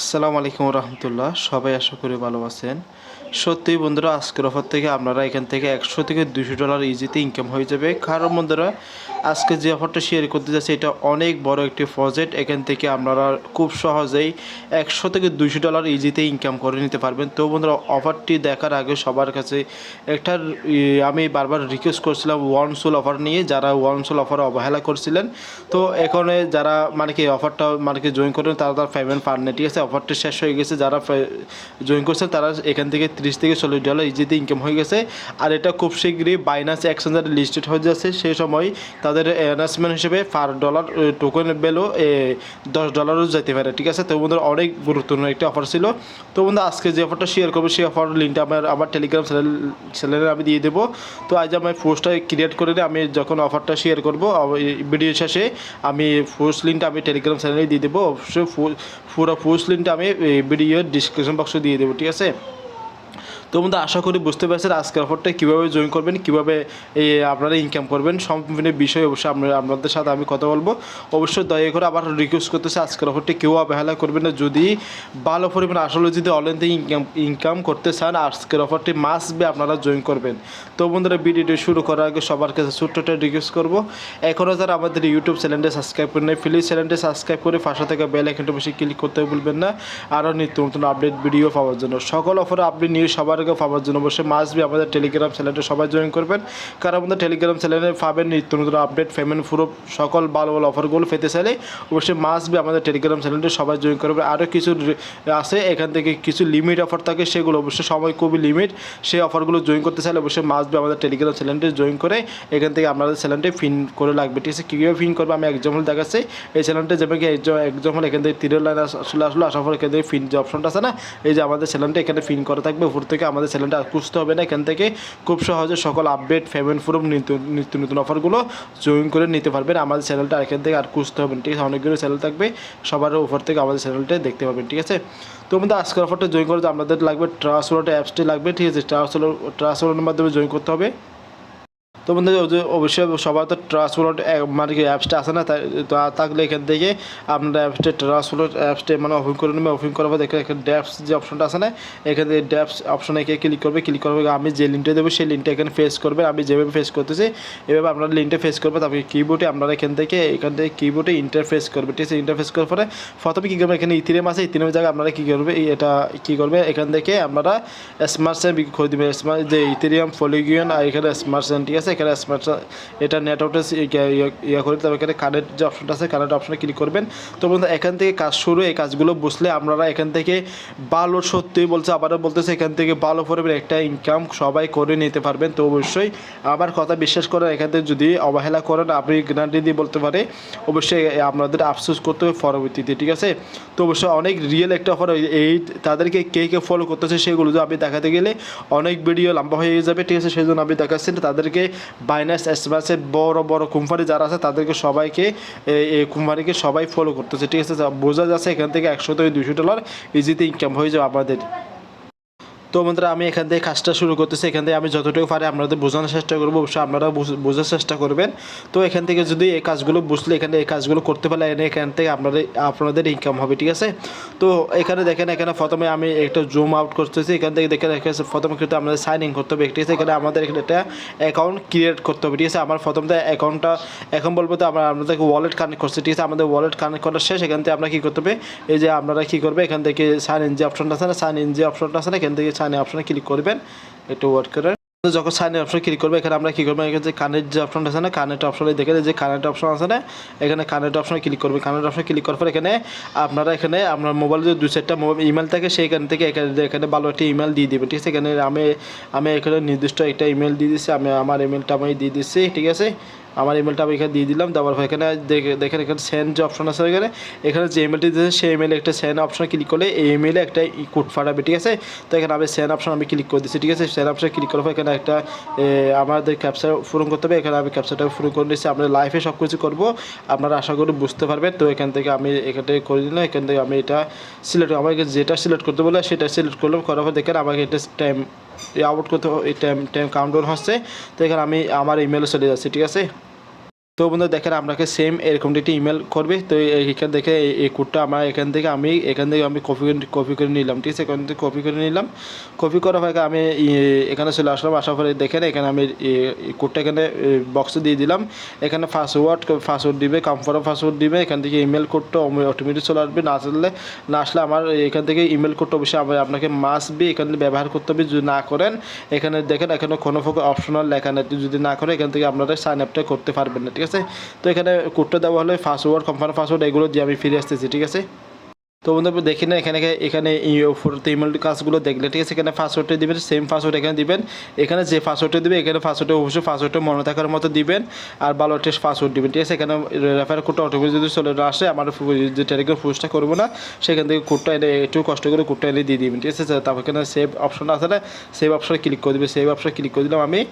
আসসালামু আলাইকুম রহমতুল্লাহ। সবাই আশা করি ভালো আছেন। সত্যিই বন্ধুরা, আজকের অফার থেকে আপনারা এখান থেকে $100 থেকে $200 ইজিতে ইনকাম হয়ে যাবে। কারণ বন্ধুরা, আজকে যে অফারটা শেয়ার করতে যাচ্ছে এটা অনেক বড় একটি প্রজেক্ট। এখান থেকে আপনারা খুব সহজেই $100 থেকে $200 ইজিতে ইনকাম করে নিতে পারবেন। তো বন্ধুরা, অফারটি দেখার আগে সবার কাছে একটা আমি বারবার রিকোয়েস্ট করছিলাম ওয়ান সোল অফার নিয়ে, যারা ওয়ান সোল অফার অবহেলা করছিলেন। তো এখানে যারা কি অফারটা কি জয়েন করেন তারা পেমেন্ট পান না, ঠিক আছে। অফারটি শেষ হয়ে গেছে, যারা জয়েন করছে তারা এখান থেকে $30 থেকে $40 ইজিতে ইনকাম হয়ে গেছে। আর এটা খুব শীঘ্রই বাইনান্স এক্সচেঞ্জে লিস্টেড হয়ে যাচ্ছে। সেই সময় তাদের অ্যানাউন্সমেন্ট হিসেবে পার ডলার টোকেন ভ্যালু $10 যেতে পারে, ঠিক আছে। তো বন্ধুরা, অনেক গুরুত্বপূর্ণ একটি অফার ছিল। তো বন্ধু, আজকে যে অফারটা শেয়ার করবো সেই অফার লিঙ্কটা আমার টেলিগ্রাম চ্যানেলে আমি দিয়ে দেবো। তো আজ আমি পোস্টটা ক্রিয়েট করে নিয়ে আমি যখন অফারটা শেয়ার করবো ভিডিও শেষে আমি পোস্ট লিঙ্কটা আমি টেলিগ্রাম চ্যানেলে দিয়ে দেবো। অবশ্যই পুরো পোস্ট লিঙ্কটা আমি ভিডিওর ডিসক্রিপশন বক্সে দিয়ে দেবো, ঠিক আছে। তো বন্ধু, আশা করি বুঝতে পারছেন আজকের অফারটা কীভাবে জয়েন করবেন, কীভাবে আপনারা ইনকাম করবেন, সম্পূর্ণ বিষয়ে অবশ্যই আপনাদের সাথে আমি কথা বলবো। অবশ্যই দয়া করে আবার রিকোয়েস্ট করতেছে আজকের অফারটি কেউ অবহেলা করবেন না। যদি ভালো পরিমাণ আসলে যদি অনলাইন থেকে ইনকাম করতে চান, আজকের অফারটি মাস্ট বি আপনারা জয়েন করবেন। তো বন্ধুরা, ভিডিওটি শুরু করার আগে সবার কাছে ছোট্ট একটা রিকোয়েস্ট করবো, এখনও যারা আমাদের ইউটিউব চ্যানেলটি সাবস্ক্রাইব করে নেই, প্লিজ চ্যানেলটি সাবস্ক্রাইব করে পাশে থেকে বেল আইকনটা বেশি ক্লিক করতে ভুলবেন না। আরও নিত্য নতুন আপডেট ভিডিও পাওয়ার জন্য, সকল অফার আপডেট নিয়ে সবার আগে পাওয়ার জন্য অবশ্যই মাস্ট বি আমাদের টেলিগ্রাম চ্যানেলটা সবাই জয়েন করবেন। কারণ আমাদের টেলিগ্রাম চ্যানেলে পাবেন নিত্য নতুন আপডেট, পেমেন্ট প্রুফ, সকল ভালো ভালো অফারগুলো পেতে চাইলে অবশ্যই মাস্ট বি আমাদের টেলিগ্রাম চ্যানেলটা সবাই জয়েন করবেন। আরও কিছু আছে এখান থেকে, কিছু লিমিট অফার থাকে, সেগুলো অবশ্যই সময় খুবই লিমিট। সেই অফারগুলো জয়েন করতে চাইলে অবশ্যই মাস্ট বি আমাদের টেলিগ্রাম চ্যানেলটি জয়েন করে এখান থেকে আপনাদের চ্যানেলটি ফিন করে লাগবে, ঠিক আছে। কীভাবে ফিন করবে আমি এক্সাম্পল দেখাচ্ছি। এই চ্যানেলটা যেমন কি এক্সাম্পল এখান থেকে তীরের লাইন আসলে আসার পর এখান থেকে ফিন যে অপশনটা আছে না, এই যে আমাদের চ্যানেলটা এখানে ফিন করা থাকবে। উপর থেকে আমাদের চ্যানেলটা খুঁজতে হবে না, এখান থেকে খুব সহজে সকল আপডেট, পেমেন্ট প্রুফ, নিত্য নতুন অফারগুলো জয়েন করে নিতে পারবেন। আমাদের চ্যানেলটা এখান থেকে আর খুঁজতে হবে না, ঠিক আছে। অনেকগুলো চ্যানেল থাকবে, সবার উপর থেকে আমাদের চ্যানেলটা দেখতে পাবেন, ঠিক আছে। তো আমাদের আজকের অফারটা জয়েন করতে আমাদের লাগবে ট্রাস্ট ওয়ালেট অ্যাপসটি লাগবে, ঠিক আছে। ট্রাস্ট ওয়ালেটের মাধ্যমে জয়েন করতে হবে। তো বন্ধু, অবশ্যই সবার তো ট্রাস্ট ওয়ালেট কি অ্যাপসটা আছে না, থাকলে এখান থেকে আপনারা অ্যাপসটা ট্রাস্ট ওয়ালেট অ্যাপসটা ওপেন করে নেবেন। ওপেন করার পর এখানে ড্যাপস যে অপশনটা আছে না, এখান থেকে ড্যাপস অপশনে ক্লিক করবে। ক্লিক করার পর আমি যে লিঙ্কটা দেবো সেই লিঙ্কটা এখানে ফেস করবে। আমি যেভাবে ফেস করতেছি এভাবে আপনারা লিঙ্কটা ফেস করবে। তারপরে কিবোর্ডে আপনারা এখান থেকে কিবোর্ডে ইন্টারফেস করবে, ঠিক আছে। ইন্টারফেস করার পরে প্রথমে কী করবে, এখানে ইথিরিয়াম আছে, ইথিরিয়ামের জায়গায় আপনারা কী করবে, এটা কী করবে, এখান থেকে আপনারা স্মার্ট চেইন করে দেবেন। যে ইথিরিয়াম পলিগন আর এখানে স্মার্ট চেইন, ঠিক আছে। এখানে স্মার্ট এটা নেটওয়ার্কটা করে, তবে এখানে কানেক্ট যে অপশনটা আছে কানেক্ট অপশনে ক্লিক করবেন। তো বন্ধু, এখান থেকে কাজ শুরু। এই কাজগুলো বুঝলে আপনারা এখান থেকে ভালো, সত্যিই বলছে আবারও বলতেছে, এখান থেকে ভালো পরিমাণে একটা ইনকাম সবাই করে নিতে পারবেন। তো অবশ্যই আমার কথা বিশ্বাস করেন, এখান থেকে যদি অবহেলা করেন আপনি গ্যারান্টি দিয়ে বলতে পারে অবশ্যই আপনাদের আফসোস করতে হবে পরবর্তীতে, ঠিক আছে। তো অবশ্যই অনেক রিয়েল একটা অফার। এই তাদেরকে কে ফলো করতেছে সেগুলো যদি আপনি দেখাতে গেলে অনেক ভিডিও লম্বা হয়ে যাবে, ঠিক আছে। সেই জন্য আপনি দেখাচ্ছেন তাদেরকে বাইনান্স এসমাসের বড় বড় কোম্পানি যারা আছে তাদেরকে সবাইকে এই কোম্পানিকে সবাই ফলো করতেছে, ঠিক আছে। বোঝা যাচ্ছে এখান থেকে $100 থেকে $200 ইজিতে ইনকাম হয়ে যাবে আমাদের। তো বন্ধুরা, আমি এখান থেকে কাজটা শুরু করতেছি। এখান থেকে আমি যতটুকু পারি আপনাদের বোঝানোর চেষ্টা করবো, অবশ্যই আপনারা বোঝার চেষ্টা করবেন। তো এখান থেকে যদি এই কাজগুলো বুঝলে এখানে এই কাজগুলো করতে পারলে এখান থেকে আপনাদের ইনকাম হবে, ঠিক আছে। তো এখানে দেখেন, এখানে প্রথমে আমি একটা জুম আউট করতেছি। এখান থেকে দেখেন প্রথমে কিন্তু আমাদের সাইন ইন করতে হবে, ঠিক আছে। এখানে আমাদের এখানে একটা অ্যাকাউন্ট ক্রিয়েট করতে হবে, ঠিক আছে। আমার প্রথমে অ্যাকাউন্টটা এখন বলবো তো আপনাদেরকে ওয়ালেট কানেক্ট করছি, ঠিক আছে। আমাদের ওয়ালেট কানেক্ট করার শেষ। এখান থেকে আপনারা কী করতে হবে, এই যে আপনারা কী করবে, এখান থেকে সাইন ইন যে অপশনটা আছে না, সাইন ইন যে অপশনটা আছে না, এখান থেকে সাইন ইন অপশনে ক্লিক করবেন, একটু ওয়ার্ক করেন। যখন সাইন ইন অপশনে ক্লিক করবে এখানে আমরা কী করবো, এখানে যে কানেক্ট যে অপশনটা আছে না, কানেক্ট অপশনে দেখেন যে কানেক্ট অপশন আছে না, এখানে কানেক্ট অপশনে ক্লিক করবে। কানেক্ট অপশনে ক্লিক করার পর এখানে আপনারা আপনার মোবাইলে যে 2-4টা ইমেল থাকে সেইখান থেকে এখানে ভালো একটা ইমেল দিয়ে দেবেন, ঠিক আছে। এখানে আমি এখানে নির্দিষ্ট একটা ইমেল দিয়ে দিচ্ছি। আমি আমার ইমেলটা আমি দিয়ে দিচ্ছি, ঠিক আছে। আমার ইমেলটা আমি এখানে দিয়ে দিলাম। দেওয়ার পর এখানে দেখেন এখানে সেন্ড যে অপশন আছে, এখানে যে ইমেলটি দিয়েছে সেই ইমেলে একটা সেন্ড অপশনে ক্লিক করলে এই ইমেলে একটা কোড পাঠাবে, ঠিক আছে। তো এখানে আমি সেন্ড অপশন আমি ক্লিক করে দিচ্ছি, ঠিক আছে। সেন্ড অপশনে ক্লিক করার পর এখানে একটা আমাদের ক্যাপচা পূরণ করতে হবে। এখানে আমি ক্যাপচাটা পূরণ করে নিচ্ছি। আমরা লাইফে সব কিছু করবো, আপনারা আশা করি বুঝতে পারবেন। তো এখান থেকে আমি এখান থেকে করে দিলাম। এখান থেকে আমি এটা সিলেক্ট, আমাকে যেটা সিলেক্ট করতে বলে সেটা সিলেক্ট করলাম। করার পর দেখেন আমাকে এটা টাইম আউট করতে, এই টাইম কাউন্টডাউন হচ্ছে। তো এখানে আমি আমার ইমেলে চলে যাচ্ছি, ঠিক আছে। তো বন্ধু দেখেন আপনাকে সেম এরকম একটি ইমেল করবে। তো এখান থেকে এই কোডটা আমার এখান থেকে আমি কপি করে নিলাম, ঠিক আছে। এখান থেকে কপি করে নিলাম, কপি করার পরে আমি এখানে চলে আসলাম। আসার পরে দেখেন এখানে আমি কোডটা এখানে বক্সে দিয়ে দিলাম। এখানে পাসওয়ার্ড দিবে, কনফার্ম পাসওয়ার্ড দিবে। এখান থেকে ইমেল কোডটা অটোমেটিক চলে আসবে। না আসলে আমার এখান থেকে ইমেল কোডটা অবশ্যই আপনাকে মাস্ট বি এখানে ব্যবহার করতে হবে। যদি না করেন এখানে দেখেন এখানে কোনো প্রকার অপশনাল লেখা নেই, যদি না করে এখান থেকে আপনারা সাইন আপটা করতে পারবেন না, ঠিক আছে। তো এখানে কোডটা দেওয়া হলে পাসওয়ার্ড, কনফার্ম পাসওয়ার্ড এগুলো দিয়ে আমি ফিরে আসতেছি, ঠিক আছে। তো বন্ধু দেখি না এখানে ইমেল কাজগুলো দেখলে, ঠিক আছে। এখানে পাসওয়ার্ডটা দিবেন, সেম পাসওয়ার্ড এখানে দিবেন। এখানে যে পাসওয়ার্ডটা দিবে এখানে পাসওয়ার্ডটা অবশ্যই পাসওয়ার্ডটা মনে থাকার মতো দিবেন, আর ভালো একটা পাসওয়ার্ড দিবেন, ঠিক আছে। এখানে রেফার কোডটা অটোমেটিক যদি চলে আসে, আমার যে টেলিগ্রাম পোস্টটা করবো না সেখান থেকে কোডটা এনে একটু কষ্ট করে কোডটা এনে দিয়ে দিবেন, ঠিক আছে। তারপর এখানে সেভ অপশন আছে না, সেভ অপশনে ক্লিক করে দিবে। সেভ অপশনে ক্লিক করে দিলাম আমি।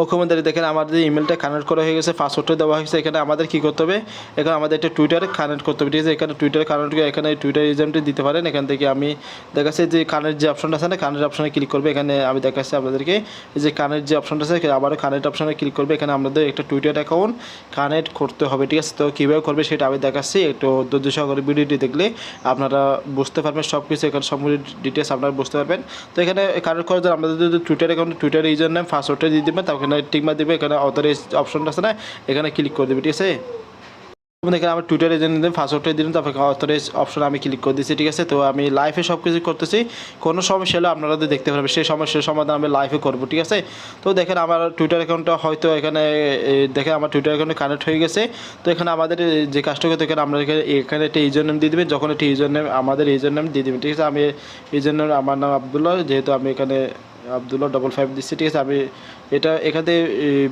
ওকে বন্ধুরা দেখেন আমাদের ইমেলটা কানেক্ট করা হয়ে গেছে, পাসওয়ার্ডটা দেওয়া হয়েছে। এখানে আমাদের কী করতে হবে, এখানে আমাদের একটা টুইটারে কানেক্ট করতে হবে, ঠিক আছে। এখানে টুইটারে কানেক্ট করে এখানে টুইটার ইউজারটি দিতে পারেন। এখান থেকে আমি দেখাচ্ছি যে কানেক্ট যে অপশনটা আছে না, কানেক্ট অপশনে ক্লিক করবে। এখানে আমি দেখাচ্ছি আপনাদেরকে যে কানেক্ট যে অপশনটা আছে, আবারও কানেক্ট অপশনে ক্লিক করবে। এখানে আমাদের একটা টুইটার অ্যাকাউন্ট কানেক্ট করতে হবে, ঠিক আছে। তো কীভাবে করবে সেটা আমি দেখাচ্ছি, একটু ধৈর্য সহকারে ভিডিওটি দেখলে আপনারা বুঝতে পারবেন সব কিছু। এখানে সম্পূর্ণ ডিটেলস আপনারা বুঝতে পারবেন। তো এখানে কানেক্ট করার জন্য আমাদের যদি Twitter account Twitter user name পাসওয়ার্ডটা দিয়ে দেবেন, তারপর এখানে টিকমার্ক দেবে। এখানে অথরাইজ অপশনটা আছে না, এখানে ক্লিক করে দেবে, ঠিক আছে। এখানে আমার টুইটারে জন্য পাসওয়ার্ডটা দিলাম, তারপর অথরাইজ অপশনে আমি ক্লিক করে দিচ্ছি, ঠিক আছে। তো আমি লাইভে সব কিছু করতেছি, কোনো সমস্যা হলে আপনারা দেখতে পারবেন, সেই সমস্যার সমাধান আমি লাইভে করবো, ঠিক আছে। তো দেখেন আমার টুইটার অ্যাকাউন্টটা হয়তো এখানে দেখেন আমার টুইটার অ্যাকাউন্টে কানেক্ট হয়ে গেছে। তো এখানে আমাদের যে কাজটা করতে এখানে আমরা এখানে একটা ইউজার নেম দিয়ে দেবেন। যখন একটা ইউজার নেম আমাদের ইউজার নেম দিয়ে দেবেন, ঠিক আছে। আমি ইউজার নেম আমার নাম আবদুল্লাহ, যেহেতু আমি এখানে আবদুল্লাহ 55 দিচ্ছি, ঠিক আছে। আমি এটা এখানে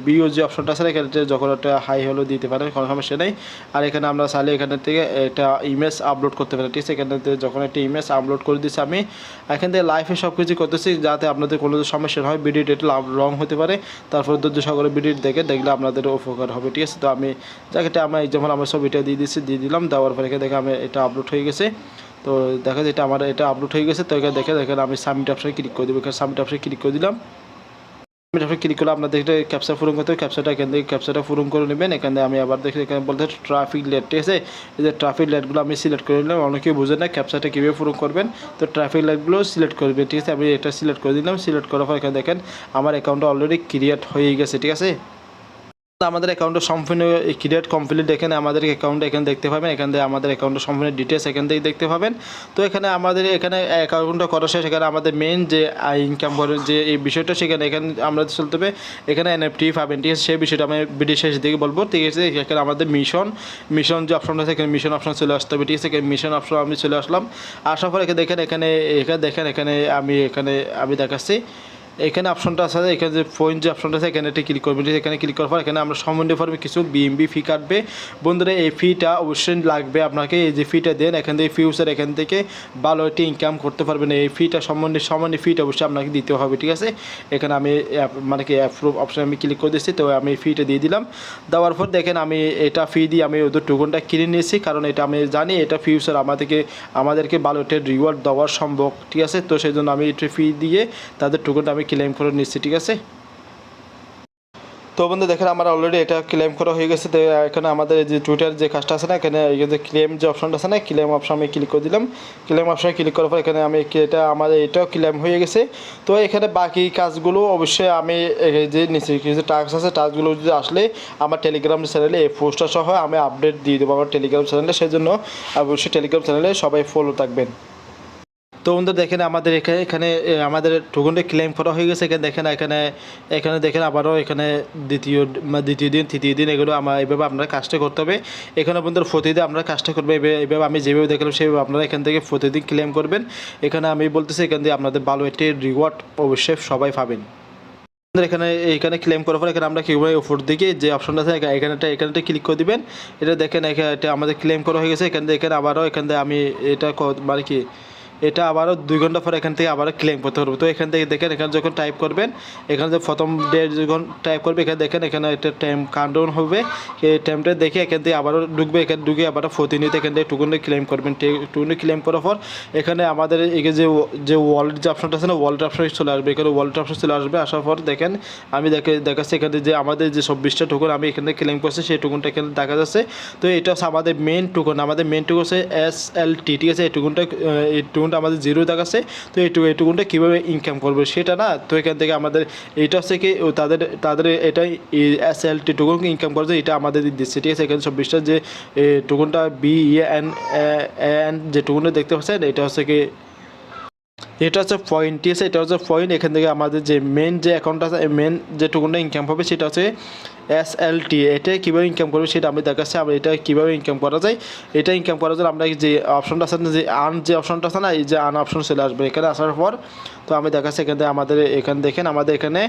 বিও যে অপশনটা আছে এখানে যখন একটা হাই হলো দিতে পারেন, কোনো সমস্যা নেই। আর এখানে আমরা চাইলে এখান থেকে একটা ইমেজ আপলোড করতে পারি, ঠিক আছে। এখানে যখন একটা ইমেজ আপলোড করে দিচ্ছি আমি এখান থেকে লাইভে সব কিছু করতেছি, যাতে আপনাদের কোনো সমস্যা হয়, ভিডিওটা একটু রং হতে পারে। তারপর ধৈর্য সহকারে ভিডিও দেখলে আপনাদের উপকার হবে, ঠিক আছে। তো আমি যাকে আমার যেমন আমার ছবিটা দিয়ে দিলাম। দেওয়ার পরে দেখে আমি এটা আপলোড হয়ে গেছে। তো দেখা যায় এটা আপলোড হয়ে গেছে। তো এখানে দেখেন আমি সাবমিট অপশনে ক্লিক করে দেবো। এখানে সাবমিট অপশনে ক্লিক করে দিলাম। সাবমিট অপশনে ক্লিক করলে আপনাদের একটা ক্যাপচা পূরণ করতে হবে। এখান থেকে ক্যাপচাটা পূরণ করে নেবেন। এখানে আমি আবার দেখি এখানে বলতে ট্রাফিক লাইট, ঠিক আছে। এই যে ট্রাফিক লাইটগুলো আমি সিলেক্ট করে নিলাম। অনেকেই বুঝে না ক্যাপচাটা কীভাবে পূরণ করবেন। তো ট্রাফিক লাইটগুলো সিলেক্ট করবেন, ঠিক আছে। আমি এটা সিলেক্ট করে দিলাম। সিলেক্ট করার পর এখানে দেখেন আমার অ্যাকাউন্টটা অলরেডি ক্রিয়েট হয়ে গেছে, ঠিক আছে। আমাদের অ্যাকাউন্টে সম্পূর্ণ ক্রিয়েট কমপ্লিট। এখানে আমাদের অ্যাকাউন্ট এখানে দেখতে পাবেন। এখান থেকে আমাদের অ্যাকাউন্টের সম্পূর্ণ ডিটেলস এখান থেকে দেখতে পাবেন। তো এখানে আমাদের এখানে অ্যাকাউন্টটা করা শেষ। এখানে আমাদের মেন যে ইনকাম করার যে এই বিষয়টা সেখানে আমরা চলতে হবে। এখানে এনএফটি পাবেন, ঠিক আছে। সেই বিষয়টা আমি ভিডিও শেষ দিকে বলবো, ঠিক আছে। এখানে আমাদের মিশন যে অপশনটা আছে এখানে মিশন অপশন চলে আসতে হবে, ঠিক আছে। মিশন অপশন আমি চলে আসলাম। আসার পর এখানে আমি দেখাচ্ছি এখানে অপশনটা আছে, এখানে যে পয়েন্ট যে অপশনটা আছে এখানে একটা ক্লিক করবেন। এখানে ক্লিক করার পর এখানে আমরা সম্বন্ধে পড়বে কিছু বিএমবি ফি কাটবে। বন্ধুরা এই ফিটা অবশ্যই লাগবে আপনাকে। এই যে ফিটা দেন এখান থেকে ফিউচার এখান থেকে ভালো একটি ইনকাম করতে পারবেন। এই ফিটা সম্বন্ধে ফিটা অবশ্যই আপনাকে দিতে হবে, ঠিক আছে। এখানে আমি অ্যাপ্রুভ অপশন আমি ক্লিক করে দিচ্ছি। তো আমি ফিটা দিয়ে দিলাম। দেওয়ার পর দেখেন আমি এটা ফি দিয়ে আমি ওদের টোকনটা কিনে নিয়েছি, কারণ এটা আমি জানি এটা ফিউচার আমাদেরকে ভালো একটা রিওয়ার্ড দেওয়ার সম্ভব, ঠিক আছে। তো সেই জন্য আমি এটা ফি দিয়ে তাদের টোকনটা আমি ক্লেম করে নিচ্ছি, ঠিক আছে। তো বন্ধু দেখেন আমার অলরেডি এটা ক্লেম করা হয়ে গেছে। তো এখানে আমাদের যে টুইটার যে কাজটা আছে না, এখানে ক্লেম যে অপশনটা আছে না, ক্লেম অপশন আমি ক্লিক করে দিলাম। ক্লেম অপশনে ক্লিক করার পর এখানে আমি এটাও ক্লেম হয়ে গেছে। তো এখানে বাকি কাজগুলো অবশ্যই আমি যে নিচে কিছু টাস্ক আছে, টাস্কগুলো যদি আসলে আমার টেলিগ্রাম চ্যানেলে এই পোস্টটা সহ আমি আপডেট দিয়ে দেবো আমার টেলিগ্রাম চ্যানেলে। সেই জন্য অবশ্যই টেলিগ্রাম চ্যানেলে সবাই ফলো থাকবেন। তো বন্ধু দেখেন আমাদের এখানে আমাদের টোকনটা ক্লেম করা হয়ে গেছে। এখানে দেখেন আবারও এখানে দ্বিতীয় দিন তৃতীয় দিন এগুলো এইভাবে আপনারা কাজটা করতে হবে। এখানে বন্ধুরা প্রতিদিন আমরা কাজটা করবো এইভাবে আমি যেভাবে দেখলাম সেইভাবে আপনারা এখান থেকে প্রতিদিন ক্লেম করবেন। এখানে আমি বলতেছি এখান থেকে আপনাদের ভালো একটি রিওয়ার্ড অবশ্যই সবাই পাবেন। এখানে ক্লেম করার পর এখানে আমরা কীভাবে উপর দিকে যে অপশনটা আছে এখানে ক্লিক করে দিবেন। এটা দেখেন এটা আমাদের ক্লেম করা হয়ে গেছে। এখানে আবারও আমি এটা মানে কি এটা আবারও 2 ঘন্টা পর এখান থেকে আবারও ক্লেম করতে পারবো। তো এখান থেকে দেখেন এখানে যখন টাইপ করবেন, এখানে যে প্রথম ডে যখন টাইপ করবে এখানে দেখেন এখানে একটা টাইম কাউন্টডাউন হবে। এই টাইমটা দেখে এখান থেকে আবারও ঢুকবে, এখানে ঢুকে আবারও প্রতিনিয়ত এখান থেকে টুকুনটা ক্লেম করবেন। টুকুনটা ক্লেম করার পর এখানে আমাদের এখানে যে ওয়ালেট যে অপশনটা আছে না, ওয়ালেট অপশন চলে আসবে। এখানে ওয়ালেট অপশন চলে আসবে, আসার পর দেখেন আমি দেখাচ্ছি এখানে যে আমাদের যে 24টা টোকন আমি এখানে ক্লেম করছি সেই টোকনটা এখানে দেখা যাচ্ছে। তো এটা হচ্ছে আমাদের মেন টোকন, আমাদের মেন টোকন হচ্ছে SLT, ঠিক আছে। এই টোকনটা আমাদের 0 দেখাচ্ছে। তো এই টোকনটা কীভাবে ইনকাম করবে সেটা না, তো এখান থেকে আমাদের এইটা হচ্ছে কি তাদের এটাই SLT টোকন ইনকাম করছে, এটা আমাদের দিচ্ছে, ঠিক আছে। এখানে 24টা যে টোকনটা BEN যে টোকনটা দেখতে পাচ্ছেন এটা হচ্ছে কি, এটা হচ্ছে পয়েন্ট, ঠিক আছে। এটা হচ্ছে পয়েন্ট। এখান থেকে আমাদের যে মেন যে অ্যাকাউন্টটা আছে, মেন যে টোকনটা ইনকাম হবে সেটা হচ্ছে SLT। এটা কীভাবে ইনকাম করবে সেটা আমি দেখাচ্ছি। আমরা এটা কীভাবে ইনকাম করা যায়, এটা ইনকাম করার জন্য আমরা যে অপশনটা আছে না, যে যে অপশনটা আছে না, এই যে অপশন চলে আসবে এখানে আসার পর। তো আমি দেখাচ্ছি এখান থেকে আমাদের এখানে দেখেন আমাদের এখানে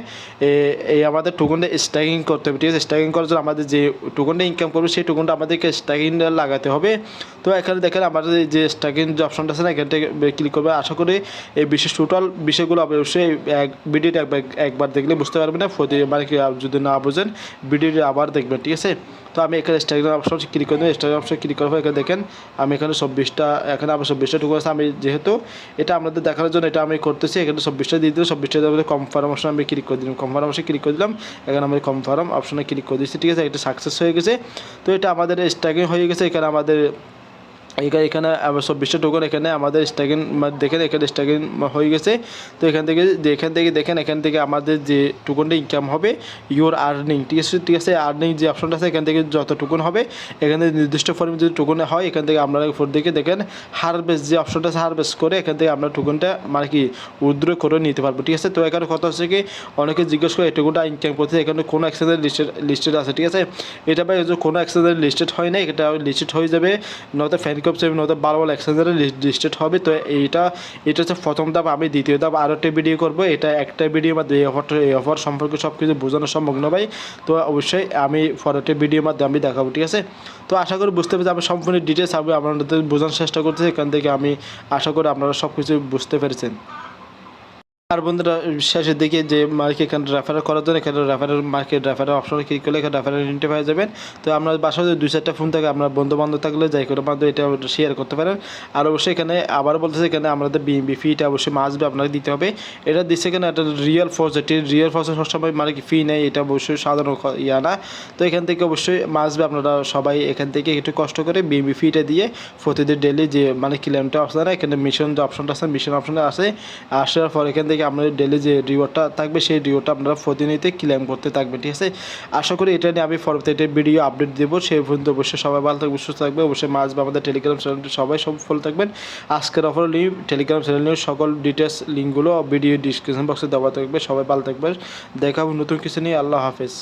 এই আমাদের টোকনটা স্ট্যাকিং করতে হবে, ঠিক আছে। স্ট্যাকিং করার জন্য আমাদের যে টোকনটা ইনকাম করবে সেই টোকনটা আমাদেরকে স্ট্যাকিংটা লাগাতে হবে। তো এখানে দেখেন আমাদের যে স্ট্যাকিং যে অপশনটা আছে না, এখান থেকে ক্লিক করবে। আশা করি এই বিশেষ টোটাল বিষয়গুলো অবশ্যই ভিডিওটা একবার দেখলে বুঝতে পারবেন না, মানে কি যদি না বুঝেন ভিডিওটি আবার দেখবেন, ঠিক আছে। তো আমি এখানে স্ট্যাকিং অপশন ক্লিক করে দেবো। স্ট্যাকিং অপশন ক্লিক করার পর এখানে দেখেন আমি এখানে 24টা, এখানে আমার 24টা টোকন আছে। আমি যেহেতু এটা আপনাদের দেখানোর জন্য এটা আমি করতেছি, এখানে 24টা দিয়ে দিলাম। 24টা দেওয়ার কনফার্ম অপশন আমি ক্লিক করে দিলাম। কনফার্ম অপশন ক্লিক করে দিলাম, এখানে আমি কনফার্ম অপশনে ক্লিক করে দিচ্ছি, ঠিক আছে। এটা সাকসেস হয়ে গেছে। তো এটা আমাদের স্ট্যাকিং হয়ে গেছে। এখানে আমাদের এখানে 24টা টোকন এখানে আমাদের স্ট্যাকিং দেখেন, এখানে স্ট্যাকিং হয়ে গেছে। তো এখান থেকে দেখেন এখান থেকে আমাদের যে টোকনটা ইনকাম হবে ইউর আর্নিং, ঠিক আছে। আর্নিং যে অপশনটা আছে এখান থেকে যত টোকন হবে এখানে নির্দিষ্ট ফর্মে যদি টোকন হয় এখান থেকে আপনারা ফোর দিকে দেখেন হারভেস্ট যে অপশনটা আছে, হারভেস্ট করে এখান থেকে আমরা টোকনটা মানে কি উইথড্র করে নিতে পারবো, ঠিক আছে। তো এখানে কথা হচ্ছে কি অনেকে জিজ্ঞেস করে এই টোকনটা ইনকাম করতে এখানে কোনো এক্সচেঞ্জের লিস্টেড আছে, ঠিক আছে। এটা ভাই কোনো এক্সচেঞ্জের লিস্টেড হয় না, এটা লিস্টেড হয়ে যাবে নয়তো নয়তো ভালো এক্সচেঞ্জারে লিস্টেড হবে। তো এটা হচ্ছে প্রথম ধাপ। আমি দ্বিতীয় ধাপ আরও একটা ভিডিও করবো, এটা একটা ভিডিওর মাধ্যমে এই অফার সম্পর্কে সব কিছু বোঝানো সম্ভব না ভাই। তো অবশ্যই আমি পরের ভিডিওর মাধ্যমে আমি দেখাবো, ঠিক আছে। তো আশা করি বুঝতে পেরেছি, আমি সম্পূর্ণ ডিটেলস আমি আপনাদের বোঝানোর চেষ্টা করতেছি। এখান থেকে আমি আশা করি আপনারা সব কিছু বুঝতে পেরেছেন। আর বন্ধুরা শেষের দিকে যে মার্কেট এখানে রেফারেল করার জন্য এখানে রেফারেল অপশনে ক্লিক করলে এখানে রেফারেল নিতে পেয়ে যাবেন। তো আপনার বাসায় যদি 2-4টা ফোন থাকে, আপনার বন্ধু বান্ধব থাকলে যাই করে মাধ্যমে এটা শেয়ার করতে পারেন। আর অবশ্যই এখানে আবার বলতেছে এখানে আমাদের বিএনবি ফিটা অবশ্যই মাসবে আপনাকে দিতে হবে। এটা দিচ্ছে এখানে একটা রিয়েল ফর্সে সবসময় মানে কি ফি নেই, এটা অবশ্যই সাধারণ ইয়া না। তো এখান থেকে অবশ্যই মাসবে আপনারা সবাই এখান থেকে একটু কষ্ট করে বিএনবি ফিটা দিয়ে প্রতিদিন ডেলি যে মানে ক্লেমটা আসছে না, এখানে মিশন যে অপশনটা আছে মিশন অপশনটা আছে, আসার পর এখান থেকে আপনাদের ডেলি যে রিওয়ার্ডটা থাকবে সেই রিওয়ার্ডটা আপনারা প্রতিনিয়ত ক্লেম করতে থাকবেন, ঠিক আছে। আশা করি এটা নিয়ে আমি পরবর্তীতে ভিডিও আপডেট দেবো। সেই পর্যন্ত অবশ্যই সবাই ভালো থাকবে, সুস্থ থাকবে। অবশ্যই মাসবে আমাদের টেলিগ্রাম চ্যানেলটি সবাই সব ফলো থাকবেন। আজকের অফার লিঙ্ক টেলিগ্রাম চ্যানেল নিয়ে সকল ডিটেলস লিঙ্কগুলো ভিডিও ডিসক্রিপশন বক্সে দেওয়া থাকবে। সবাই ভালো থাকবে, দেখা হবে নতুন কিছু নিয়ে। আল্লাহ হাফেজ।